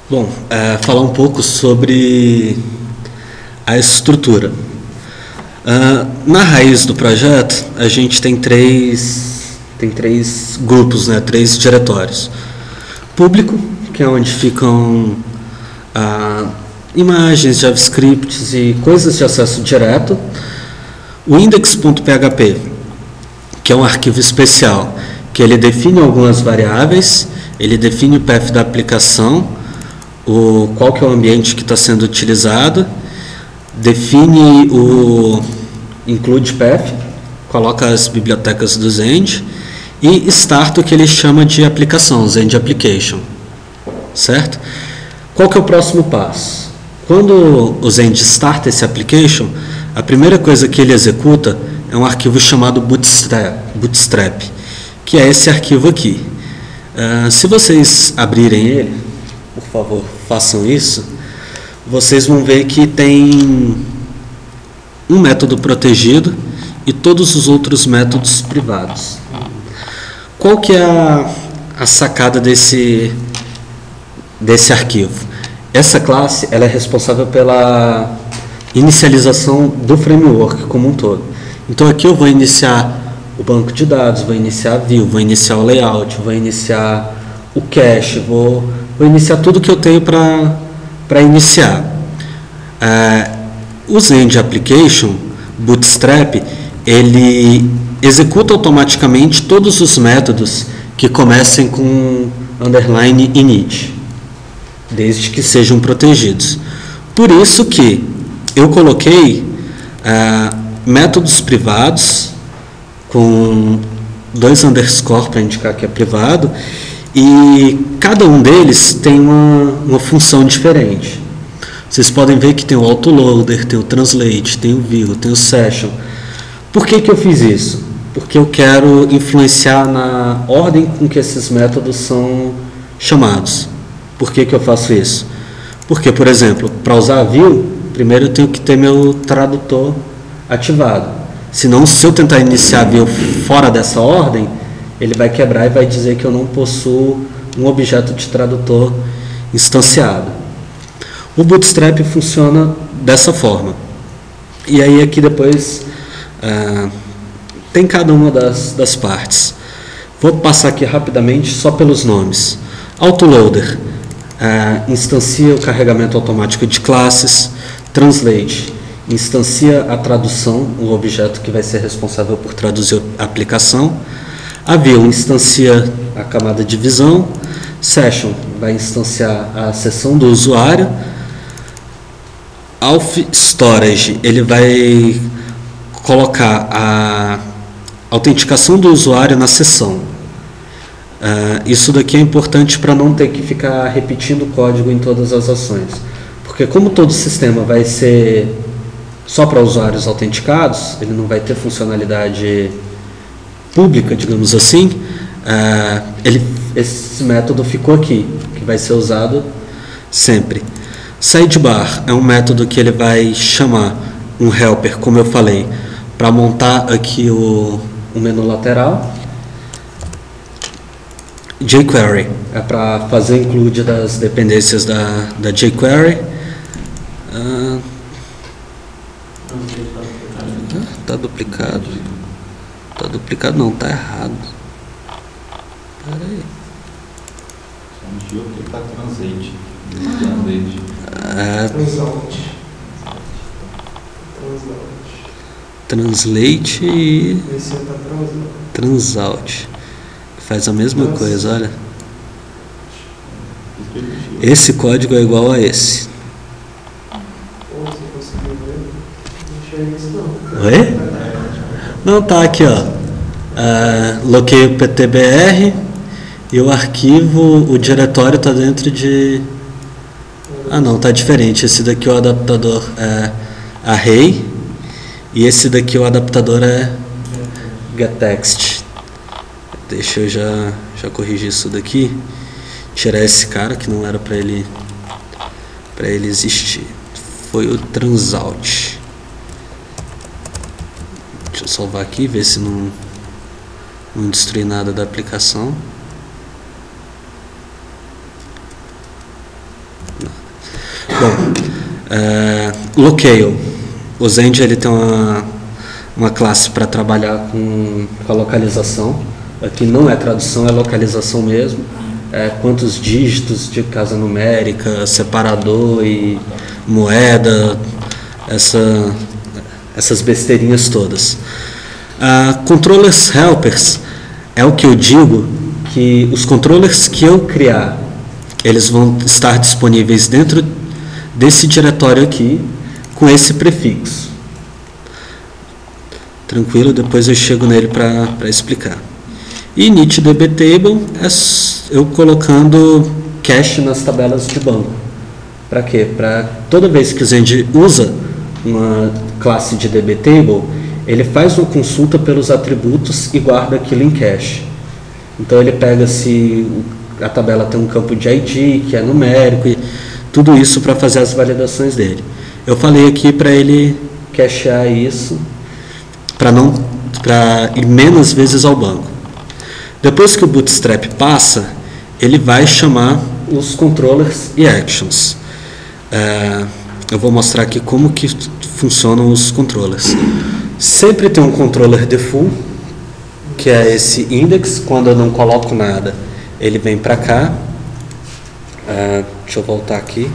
Bom, falar um pouco sobre a estrutura. Na raiz do projeto, a gente tem três grupos, né, três diretórios. Público, que é onde ficam imagens, JavaScripts e coisas de acesso direto. O index.php, que é um arquivo especial, que ele define algumas variáveis, ele define o path da aplicação, qual que é o ambiente que está sendo utilizado, define o include path, coloca as bibliotecas do Zend, e start o que ele chama de aplicação, Zend Application, certo? Qual que é o próximo passo? Quando o Zend starta esse application, a primeira coisa que ele executa é um arquivo chamado Bootstrap, que é esse arquivo aqui. Se vocês abrirem ele, por favor, façam isso, vocês vão ver que tem um método protegido e todos os outros métodos privados. Qual que é a sacada desse arquivo? Essa classe ela é responsável pela inicialização do framework como um todo. Então aqui eu vou iniciar o banco de dados, vou iniciar a view, vou iniciar o layout, vou iniciar o cache, vou iniciar tudo que eu tenho para iniciar. O Zend Application Bootstrap, ele executa automaticamente todos os métodos que comecem com underline init, desde que sejam protegidos. Por isso que eu coloquei métodos privados com 2 underscore para indicar que é privado, e cada um deles tem uma função diferente. Vocês podem ver que tem o autoloader, tem o translate, tem o view, tem o session. Por que eu fiz isso? Porque eu quero influenciar na ordem com que esses métodos são chamados. Por que eu faço isso? Porque, por exemplo, para usar a view, primeiro eu tenho que ter meu tradutor ativado. Senão, se eu tentar iniciar a view fora dessa ordem, ele vai quebrar e vai dizer que eu não possuo um objeto de tradutor instanciado. O Bootstrap funciona dessa forma. E aí aqui depois tem cada uma das partes. Vou passar aqui rapidamente só pelos nomes. Autoloader instancia o carregamento automático de classes. Translate instancia a tradução, o objeto que vai ser responsável por traduzir a aplicação. A view instancia a camada de visão. Session vai instanciar a seção do usuário. Auth Storage, ele vai colocar a autenticação do usuário na sessão. Isso daqui é importante para não ter que ficar repetindo o código em todas as ações. Porque como todo sistema vai ser só para usuários autenticados, ele não vai ter funcionalidade pública, digamos assim, esse método ficou aqui, que vai ser usado sempre. Sidebar é um método que ele vai chamar um helper, como eu falei, para montar aqui o menu lateral. jQuery é para fazer include das dependências da jQuery. Está duplicado. Está duplicado não, está errado. Espera aí. Está translate. Translate e transout. Faz a mesma coisa, olha. Esse código é igual a esse. Oi? Não, tá aqui, ó. Loquei o PTBR e o arquivo, o diretório está dentro de... não, tá diferente. Esse daqui é o adaptador array e esse daqui o adaptador é getText. Deixa eu já corrigir isso daqui, tirar esse cara que não era para ele existir. Foi o transout. Deixa eu salvar aqui, ver se não destruir nada da aplicação. Bom, locale. O Zend ele tem uma classe para trabalhar com a localização. Aqui não é tradução, é localização mesmo. Quantos dígitos de casa numérica, separador e moeda, essas besteirinhas todas. Controllers helpers é o que eu digo, que os controllers que eu criar, eles vão estar disponíveis dentro desse diretório aqui, com esse prefixo. Tranquilo, depois eu chego nele para explicar. E initDBTable é eu colocando cache nas tabelas de banco. Para quê? Para toda vez que o Zend usa uma classe de DBTable, ele faz uma consulta pelos atributos e guarda aquilo em cache. Então ele pega se a tabela tem um campo de ID, que é numérico, e tudo isso para fazer as validações dele. Eu falei aqui para ele cachear isso, para ir menos vezes ao banco. Depois que o Bootstrap passa, ele vai chamar os controllers e actions. Eu vou mostrar aqui como que funcionam os controllers. Sempre tem um controller default, que é esse index. Quando eu não coloco nada, ele vem para cá. Deixa eu voltar aqui.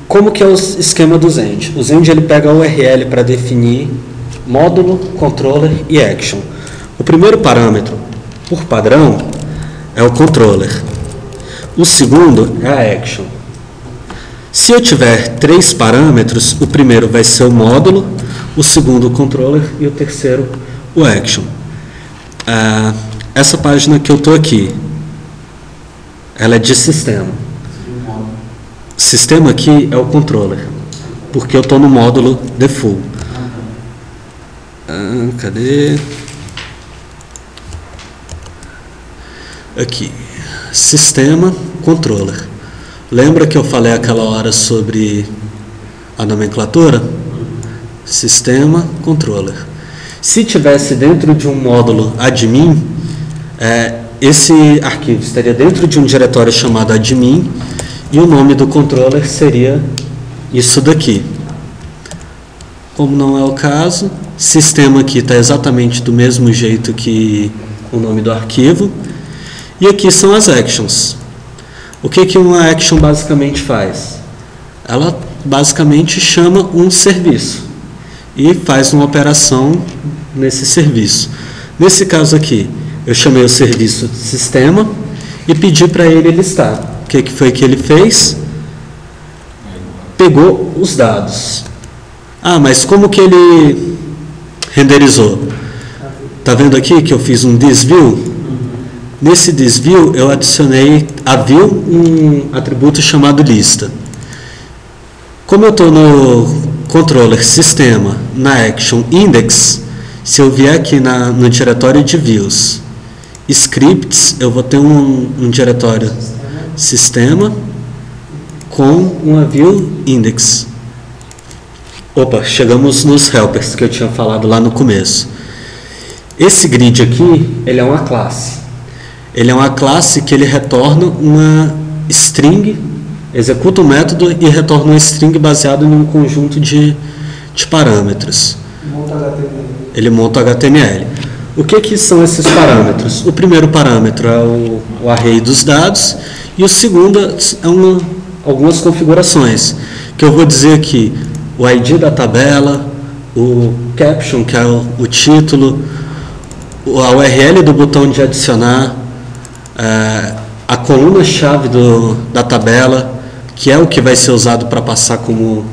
Como que é o esquema do Zend? O Zend ele pega a URL para definir módulo, controller e action. O primeiro parâmetro, por padrão, é o controller. O segundo é a action. Se eu tiver 3 parâmetros, o primeiro vai ser o módulo, o segundo o controller e o terceiro o action. Essa página que eu estou aqui, ela é de sistema. Sistema aqui é o controller, porque eu estou no módulo default. Cadê? Aqui, sistema, controller. Lembra que eu falei aquela hora sobre a nomenclatura? Sistema, controller. Se tivesse dentro de um módulo admin, esse arquivo estaria dentro de um diretório chamado admin e o nome do controller seria isso daqui. Como não é o caso, sistema aqui está exatamente do mesmo jeito que o nome do arquivo. E aqui são as actions. O que uma action basicamente faz? Ela basicamente chama um serviço e faz uma operação nesse serviço. Nesse caso aqui, eu chamei o serviço sistema e pedi para ele listar. O que foi que ele fez? Pegou os dados. Mas como que ele renderizou? Está vendo aqui que eu fiz um thisView? Nesse thisView eu adicionei a view um atributo chamado lista. Como eu estou no controller sistema, na action index, se eu vier aqui no diretório de views, scripts, eu vou ter um diretório sistema com uma view index. Opa, chegamos nos helpers que eu tinha falado lá no começo. Esse grid aqui, ele é uma classe. Ele é uma classe que ele retorna uma string, executa um método e retorna uma string baseado em um conjunto de parâmetros. Ele monta HTML. O que são esses parâmetros? O primeiro parâmetro é o array dos dados e o segundo é algumas configurações, que eu vou dizer aqui, o ID da tabela, o caption, que é o título, a URL do botão de adicionar, a coluna-chave da tabela, que é o que vai ser usado para passar como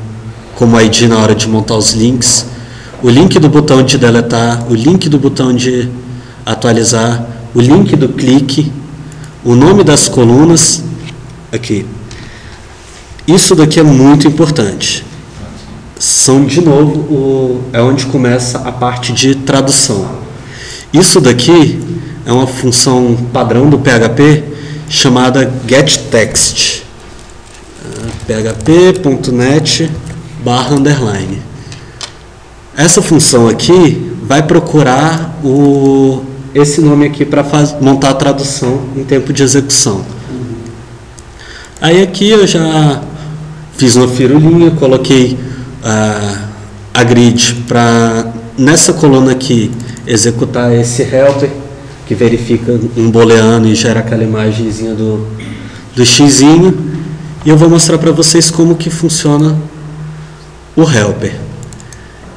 ID na hora de montar os links, o link do botão de deletar, o link do botão de atualizar, o link do clique, o nome das colunas, aqui. Isso daqui é muito importante. São, de novo, é onde começa a parte de tradução. Isso daqui é uma função padrão do PHP chamada getText. php.net/_. Essa função aqui vai procurar esse nome aqui para montar a tradução em tempo de execução. Aí aqui eu já fiz uma firulinha, coloquei a grid para, nessa coluna aqui, executar esse helper, que verifica um booleano e gera aquela imagenzinha do xizinho, e eu vou mostrar para vocês como que funciona o helper.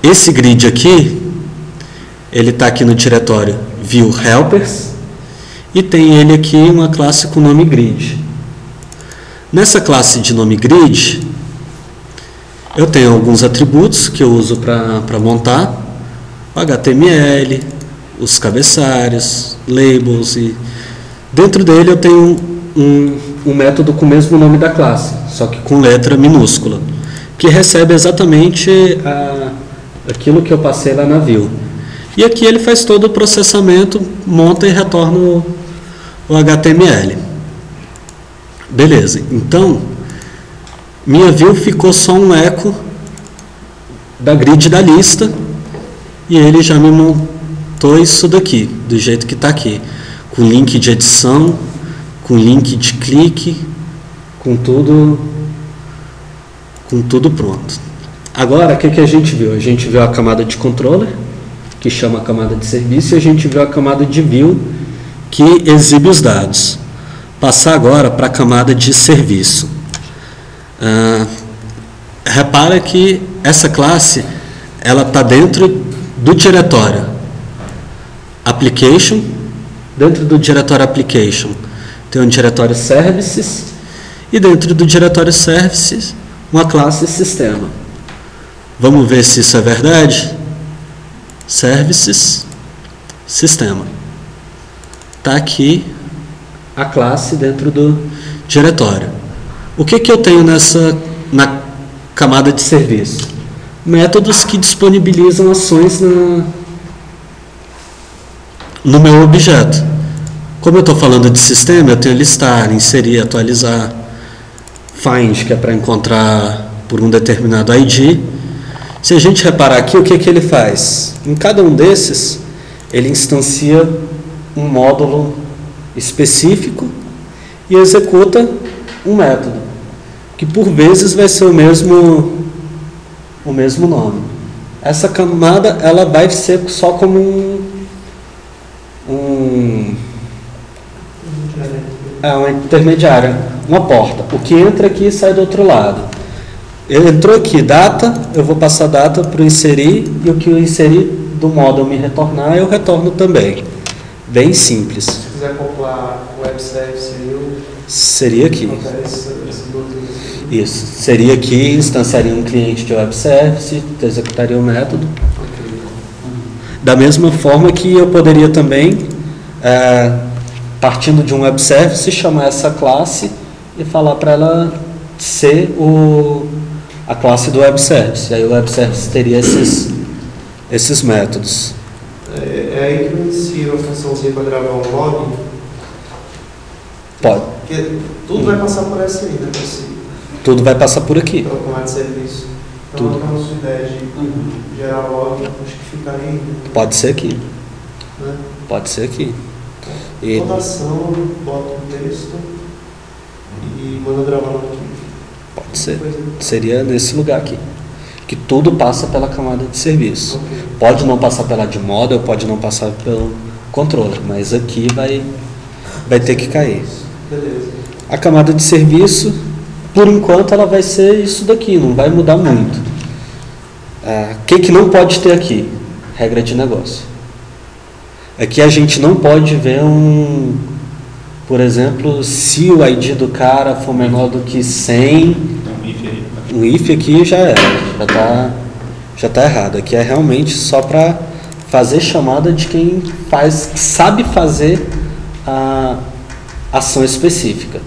Esse grid aqui, ele está aqui no diretório view helpers, e tem ele aqui uma classe com nome grid. Nessa classe de nome grid, eu tenho alguns atributos que eu uso para montar, o HTML, os cabeçalhos, labels, e dentro dele eu tenho um método com o mesmo nome da classe, só que com letra minúscula, que recebe exatamente aquilo que eu passei lá na view. E aqui ele faz todo o processamento, monta e retorna o HTML. Beleza, então minha view ficou só um eco da grid da lista, e ele já me montou isso daqui, do jeito que está aqui, com link de edição, com link de clique, com tudo pronto. Agora, o que a gente viu? A gente viu a camada de controller, que chama a camada de serviço, e a gente viu a camada de view, que exibe os dados. Passar agora para a camada de serviço. Repara que essa classe ela está dentro do diretório application. Dentro do diretório application tem um diretório services, e dentro do diretório services uma classe sistema. Vamos ver se isso é verdade. Services sistema. Está aqui a classe dentro do diretório. O que eu tenho na camada de serviço? Métodos que disponibilizam ações no meu objeto. Como eu estou falando de sistema, eu tenho listar, inserir, atualizar, find, que é para encontrar por um determinado ID. Se a gente reparar aqui, o que ele faz? Em cada um desses, ele instancia um módulo específico e executa um método, que por vezes vai ser o mesmo nome. Essa camada ela vai ser só como uma intermediária, uma porta. O que entra aqui e sai do outro lado. Ele entrou aqui, data, eu vou passar data para o inserir, e o que eu inserir do módulo me retornar, eu retorno também. Bem simples. Se quiser acoplar o web service, seria aqui. Isso, seria aqui, instanciaria um cliente de web service, executaria o método. Da mesma forma que eu poderia também, partindo de um web service, chamar essa classe e falar para ela ser a classe do web service. Aí o web service teria esses métodos. É aí que eu inicio a funçãozinha para gravar um log? Pode. Porque tudo vai passar por essa aí, né? Tudo vai passar por aqui. Pela comando de serviço. Então, a sua ideia de gerar log, acho que fica aí. Pode ser aqui. Né? Pode ser aqui. Toda ação, bota um texto e manda gravar no arquivo. Pode ser. Seria nesse lugar aqui. Que tudo passa pela camada de serviço. Okay. Pode não passar pela de model, pode não passar pelo controller, mas aqui vai ter que cair. Beleza. A camada de serviço, por enquanto, ela vai ser isso daqui, não vai mudar muito. O que não pode ter aqui? Regra de negócio. Aqui a gente não pode ver por exemplo, se o ID do cara for menor do que 100, um if aqui já está errado. Aqui é realmente só para fazer chamada de quem sabe fazer a ação específica.